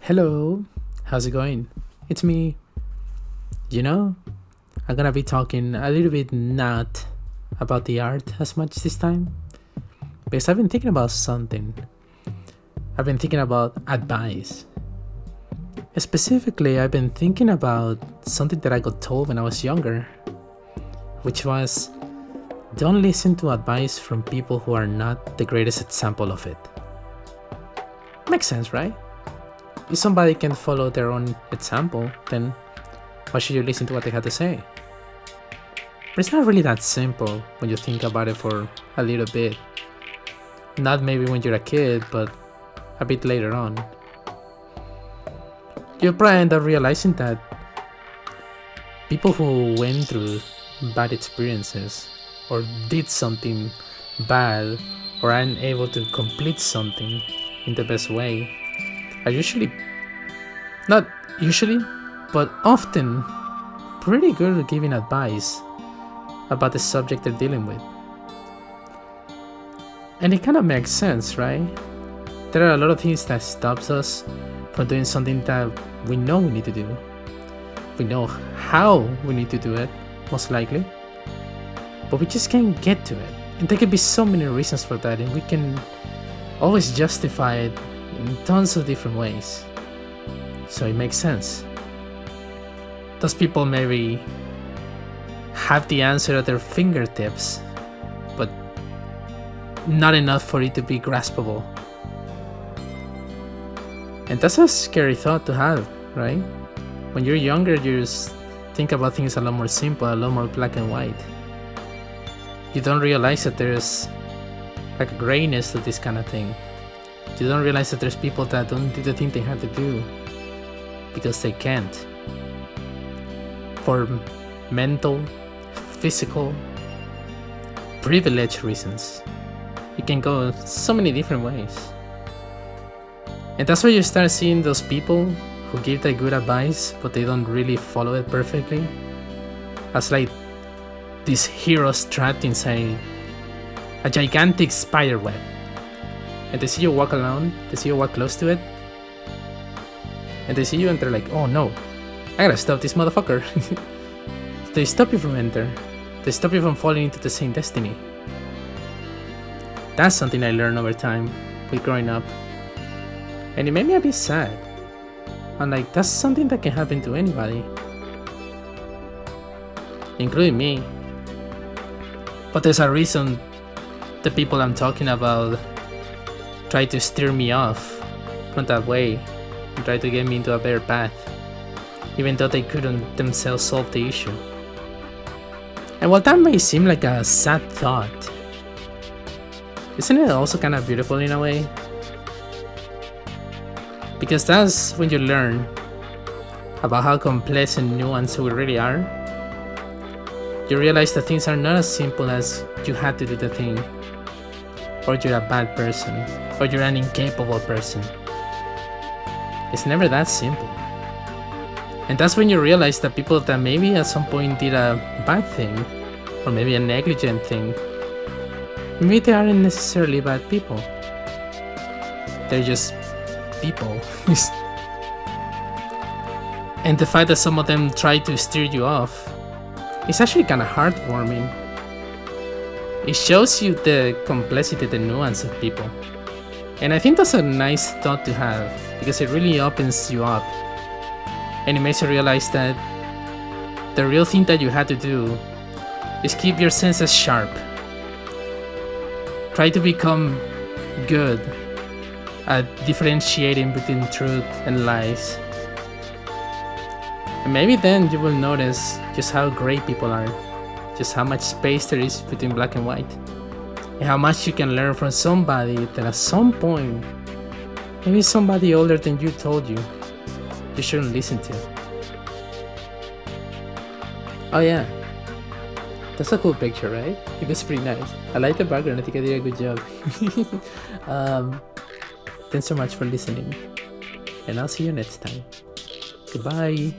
Hello, how's it going? It's me. You know, I'm gonna be talking a little bit not about the art as much this time because I've been thinking about something. I've been thinking about advice. Specifically, I've been thinking about something that I got told when I was younger, which was don't listen to advice from people who are not the greatest example of it. Makes sense, right? If somebody can follow their own example, then why should you listen to what they have to say? But it's not really that simple when you think about it for a little bit. Not maybe when you're a kid, but a bit later on. You'll probably end up realizing that people who went through bad experiences or did something bad or aren't able to complete something in the best way are not usually, but often pretty good at giving advice about the subject they're dealing with. And it kind of makes sense, right? There are a lot of things that stops us from doing something that we know we need to do. We know how we need to do it, most likely, but we just can't get to it. And there could be so many reasons for that, and we can always justify it in tons of different ways. So it makes sense. Those people maybe have the answer at their fingertips, but not enough for it to be graspable. And that's a scary thought to have, right? When you're younger, you just think about things a lot more simple, a lot more black and white. You don't realize that there's like a grayness to this kind of thing. You don't realize that there's people that don't do the thing they have to do because they can't. For mental, physical, privilege reasons. It can go so many different ways. And that's where you start seeing those people who give the good advice, but they don't really follow it perfectly. As like these heroes trapped inside a gigantic spider web. And they see you walk along, they see you walk close to it, and they see you and they're like, oh no, I gotta stop this motherfucker. They stop you from entering. They stop you from falling into the same destiny. That's something I learned over time with growing up. And it made me a bit sad. I'm like, that's something that can happen to anybody, including me. But there's a reason the people I'm talking about try to steer me off from that way and try to get me into a better path, even though they couldn't themselves solve the issue. And while that may seem like a sad thought, isn't it also kind of beautiful in a way? Because that's when you learn about how complex and nuanced we really are. You realize that things are not as simple as you had to do the thing, or you're a bad person, or you're an incapable person. It's never that simple. And that's when you realize that people that maybe at some point did a bad thing, or maybe a negligent thing, maybe they aren't necessarily bad people. They're just people. And the fact that some of them try to steer you off, it's actually kind of heartwarming. It shows you the complexity, the nuance of people. And I think that's a nice thought to have, because it really opens you up. And it makes you realize that the real thing that you had to do is keep your senses sharp. Try to become good at differentiating between truth and lies. And maybe then you will notice just how great people are, just how much space there is between black and white, and how much you can learn from somebody that at some point, maybe somebody older than you told you shouldn't listen to. Oh yeah, that's a cool picture, right? It looks pretty nice. I like the background. I think I did a good job. Thanks so much for listening, and I'll see you next time. Goodbye.